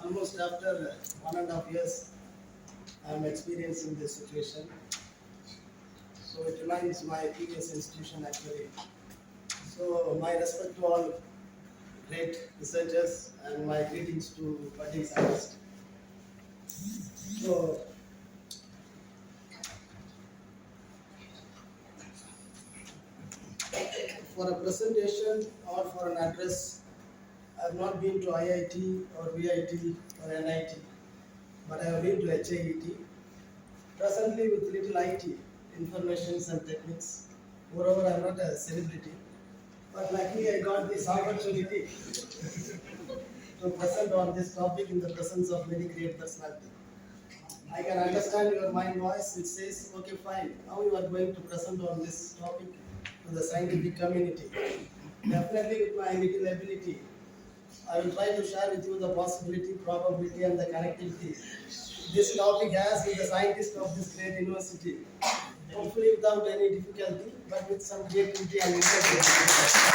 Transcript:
almost after 1.5 years, I am experiencing this situation. So it reminds my previous institution actually. So my respect to all great researchers and my greetings to budding scientists. So for a presentation or for an address, I have not been to IIT or VIT or NIT, but I have been to HIET. Presently with little IT, informations and techniques. Moreover, I am not a celebrity, but luckily I got this opportunity to present on this topic in the presence of many great personalities. I can understand your mind voice. It says, okay, fine. How you are going to present on this topic to the scientific community? Definitely, with my little ability, I will try to share with you the possibility, probability, and the connectivity this topic has with the scientists of this great university. Hopefully, without any difficulty, but with some creativity and intelligence.